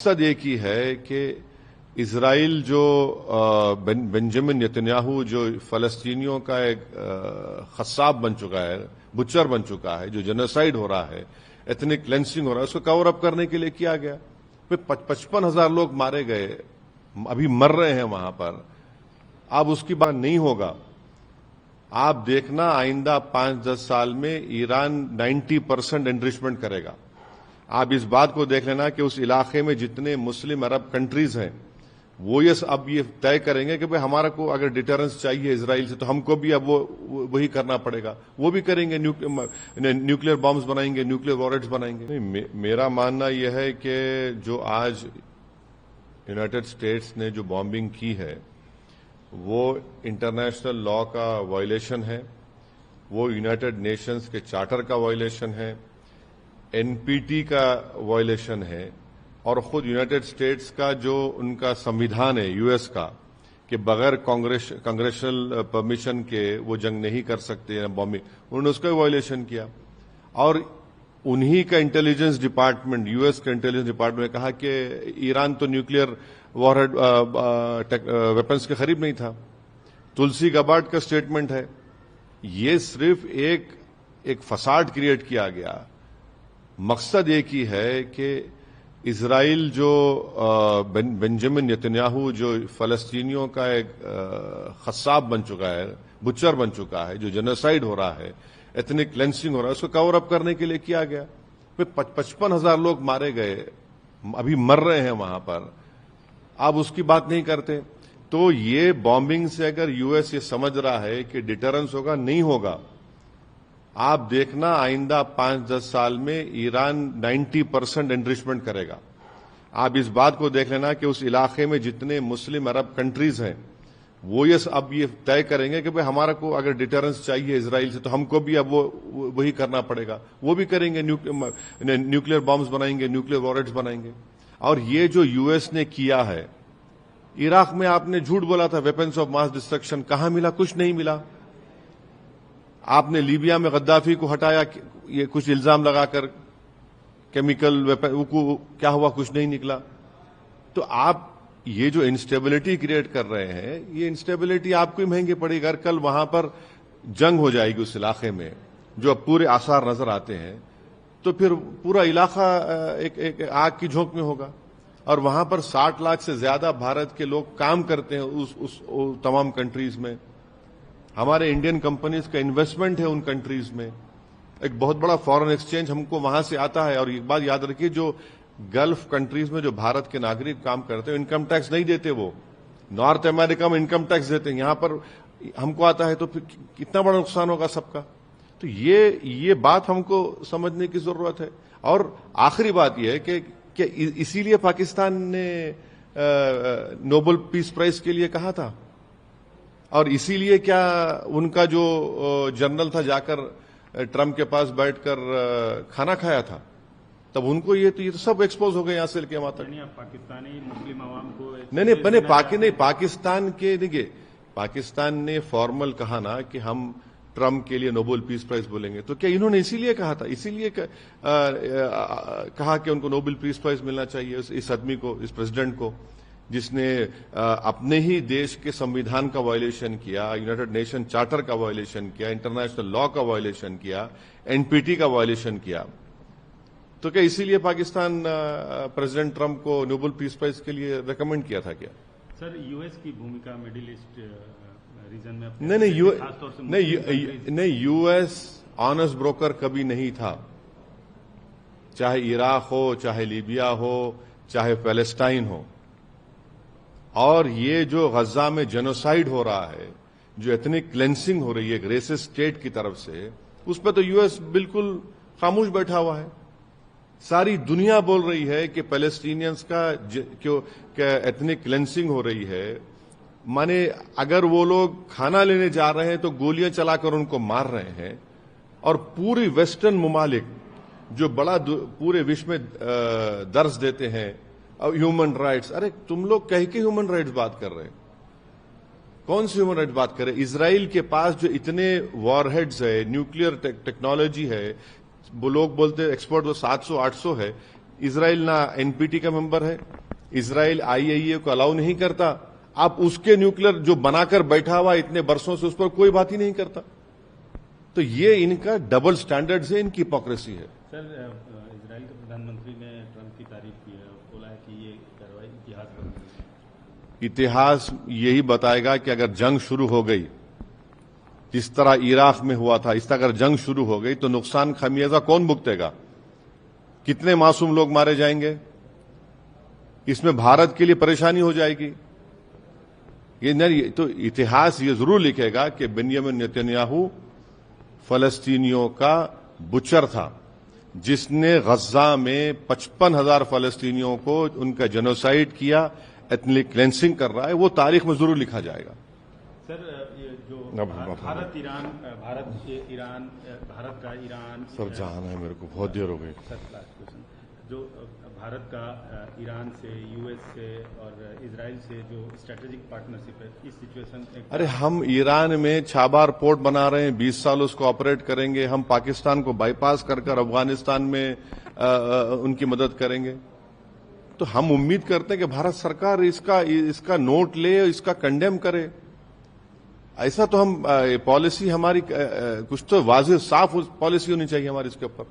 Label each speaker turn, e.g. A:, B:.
A: مقصد ایک ہی ہے کہ اسرائیل جو بنجامن نیتنیاہو جو فلسطینیوں کا ایک خصاب بن چکا ہے، بچر بن چکا ہے، جو جنوسائیڈ ہو رہا ہے، ایتھنک کلینسنگ ہو رہا ہے، اس کو کور اپ کرنے کے لیے کیا گیا. 55,000 لوگ مارے گئے، ابھی مر رہے ہیں وہاں پر. اب اس کی بات نہیں ہوگا. آپ دیکھنا آئندہ 5-10 سال میں ایران 90% انریچمنٹ کرے گا. آپ اس بات کو دیکھ لینا کہ اس علاقے میں جتنے مسلم عرب کنٹریز ہیں وہ اب یہ طے کریں گے کہ بھئی ہمارا کو اگر ڈیٹرنس چاہیے اسرائیل سے تو ہم کو بھی اب وہی کرنا پڑے گا. وہ بھی کریں گے، نیوکلیر بامز بنائیں گے، نیوکلیر وارہیڈز بنائیں گے. میرا ماننا یہ ہے کہ جو آج یونائٹڈ اسٹیٹس نے جو بامبنگ کی ہے وہ انٹرنیشنل لا کا وائلیشن ہے، وہ یونائٹڈ نیشنز کے چارٹر کا وائلیشن ہے، NPT کا وائلیشن ہے، اور خود یونائٹڈ اسٹیٹس کا جو ان کا سمویدھان ہے US کا کہ بغیر کانگریشنل پرمیشن کے وہ جنگ نہیں کر سکتے بامبنگ، انہوں نے اس کا وائلیشن کیا. اور انہی کا انٹیلیجنس ڈپارٹمنٹ، US کا انٹیلیجنس ڈپارٹمنٹ نے کہا کہ ایران تو نیوکلیر وارہیڈ ویپنز کے قریب نہیں تھا. تلسی گبارڈ کا سٹیٹمنٹ ہے. یہ صرف ایک فساد کریٹ کیا گیا. مقصد ایک ہی ہے کہ اسرائیل جو بنجامن نیتنیاہو جو فلسطینیوں کا ایک خصاب بن چکا ہے، بچر بن چکا ہے، جو جنوسائیڈ ہو رہا ہے، ایتھنک کلینسنگ ہو رہا ہے، اس کو کور اپ کرنے کے لیے کیا گیا. 55,000 لوگ مارے گئے، ابھی مر رہے ہیں وہاں پر. آپ اس کی بات نہیں کرتے. تو یہ بامبنگ سے اگر US یہ سمجھ رہا ہے کہ ڈیٹرنس ہوگا، نہیں ہوگا. آپ دیکھنا آئندہ 5-10 سال میں ایران 90% انریچمنٹ کرے گا. آپ اس بات کو دیکھ لینا کہ اس علاقے میں جتنے مسلم عرب کنٹریز ہیں وہ اب یہ طے کریں گے کہ بھئی ہمارا کو اگر ڈیٹرنس چاہیے اسرائیل سے تو ہم کو بھی اب وہی کرنا پڑے گا. وہ بھی کریں گے، نیوکلیر بامز بنائیں گے، نیوکلیر وارہیڈز بنائیں گے. اور یہ جو US نے کیا ہے عراق میں، آپ نے جھوٹ بولا تھا ویپنز آف ماس ڈسٹرکشن، کہاں ملا؟ کچھ نہیں ملا. آپ نے لیبیا میں غدافی کو ہٹایا، یہ کچھ الزام لگا کر کیمیکل ویپن، کیا ہوا؟ کچھ نہیں نکلا. تو آپ یہ جو انسٹیبلٹی کریٹ کر رہے ہیں، یہ انسٹیبلٹی آپ کو ہی مہنگی پڑے گی. اگر کل وہاں پر جنگ ہو جائے گی اس علاقے میں، جو اب پورے آثار نظر آتے ہیں، تو پھر پورا علاقہ ایک آگ کی جھونک میں ہوگا. اور وہاں پر 60 لاکھ سے زیادہ بھارت کے لوگ کام کرتے ہیں اس تمام کنٹریز میں. ہمارے انڈین کمپنیز کا انویسٹمنٹ ہے ان کنٹریز میں. ایک بہت بڑا فارن ایکسچینج ہم کو وہاں سے آتا ہے. اور ایک بات یاد رکھیے، جو گلف کنٹریز میں جو بھارت کے ناگرک کام کرتے ہیں انکم ٹیکس نہیں دیتے. وہ نارتھ امریکہ میں انکم ٹیکس دیتے ہیں، یہاں پر ہم کو آتا ہے تو پھر کتنا بڑا نقصان ہوگا سب کا. تو یہ بات ہم کو سمجھنے کی ضرورت ہے. اور آخری بات یہ ہے کہ اسی لیے پاکستان نے نوبل پیس پرائز کے لیے کہا تھا، اور اسی لیے کیا ان کا جو جنرل تھا جا کر ٹرمپ کے پاس بیٹھ کر کھانا کھایا تھا. تب ان کو یہ تو سب ایکسپوز ہو گئے یہاں سے لے کے وہاں تک.
B: پاکستانی مسلم عوام کو
A: نہیں، پاکستان کے دیکھیے، پاکستان نے فارمل کہا نا کہ ہم ٹرمپ کے لیے نوبل پیس پرائز بولیں گے. تو کیا انہوں نے اسی لیے کہا تھا؟ اسی لیے کہا کہ ان کو نوبل پیس پرائز ملنا چاہیے اس آدمی کو، اس پریزیڈنٹ کو، جس نے اپنے ہی دیش کے سمویدھان کا وائلیشن کیا، یونائٹڈ نیشن چارٹر کا وائلیشن کیا، انٹرنیشنل لا کا وائلیشن کیا، NPT کا وائلیشن کیا. تو کیا اسی لیے پاکستان پریزیڈنٹ ٹرمپ کو نوبل پیس پرائز کے لیے ریکمینڈ کیا تھا کیا؟
B: سر، US کی بھومکا مڈل ایسٹ ریجن میں
A: نہیں، US آنس بروکر کبھی نہیں تھا. چاہے عراق ہو، چاہے لیبیا ہو، چاہے فلسطین ہو. اور یہ جو غزہ میں جنوسائیڈ ہو رہا ہے، جو ایتھنک کلینسنگ ہو رہی ہے ایک ریسسٹ اسٹیٹ کی طرف سے، اس پہ تو US بالکل خاموش بیٹھا ہوا ہے. ساری دنیا بول رہی ہے کہ پیلسٹینینز کا ایتھنک کلینسنگ ہو رہی ہے. مانے اگر وہ لوگ کھانا لینے جا رہے ہیں تو گولیاں چلا کر ان کو مار رہے ہیں. اور پوری ویسٹرن ممالک جو بڑا پورے وشو میں درس دیتے ہیں ہیومن رائٹس، ارے تم لوگ کہہ کے ہیومن رائٹس بات کر رہے ہیں؟ کون سی ہیومن رائٹس بات کر رہے ہیں؟ اسرائیل کے پاس جو اتنے وار ہیڈز ہے، نیوکلیر ٹیکنالوجی ہے، وہ لوگ بولتے ایکسپورٹ وہ 700-800 ہے. اسرائیل نہ این پی ٹی کا ممبر ہے، اسرائیل آئی اے کو الاؤ نہیں کرتا، آپ اس کے نیوکلیر جو بنا کر بیٹھا ہوا اتنے برسوں سے اس پر کوئی بات ہی نہیں کرتا. تو یہ ان کا ڈبل سٹینڈرڈ ہے، ان کی ہپوکریسی ہے.
B: سر اسرائیل کے پردھان منتری نے ٹرمپ کی تعریف کی ہے اور بولا ہے کہ یہ کارروائی اتحاد پر
A: اتہاس یہی بتائے گا کہ اگر جنگ شروع ہو گئی جس طرح عراق میں ہوا تھا، اس طرح اگر جنگ شروع ہو گئی تو نقصان خمیازہ کون بھگتے گا؟ کتنے معصوم لوگ مارے جائیں گے؟ اس میں بھارت کے لیے پریشانی ہو جائے گی. یہ نہیں تو اتہاس یہ ضرور لکھے گا کہ بنیامین نیتنیاہو فلسطینیوں کا بچر تھا، جس نے غزہ میں 55,000 فلسطینیوں کو ان کا جنوسائیڈ کیا، ایتنک کلینسنگ کر رہا ہے. وہ تاریخ میں ضرور لکھا جائے گا.
B: سر یہ جو بھارت کا ایران
A: سر جانا ہے میرے کو، بہت دیر ہو گئی.
B: سر لاسٹ کوشچن، جو بھارت کا ایران سے، یو ایس سے اور اسرائیل سے جو اسٹریٹجک پارٹنرشپ ہے، اس سچویشن
A: ارے ہم ایران میں چھابار پورٹ بنا رہے ہیں، 20 سال اس کو آپریٹ کریں گے. ہم پاکستان کو بائی پاس کر کر افغانستان میں ان کی مدد کریں گے. تو ہم امید کرتے ہیں کہ بھارت سرکار اس کا نوٹ لے، اس کا کنڈیم کرے. ایسا تو ہم پالیسی ہماری کچھ تو واضح صاف پالیسی ہونی چاہیے ہماری اس کے اوپر.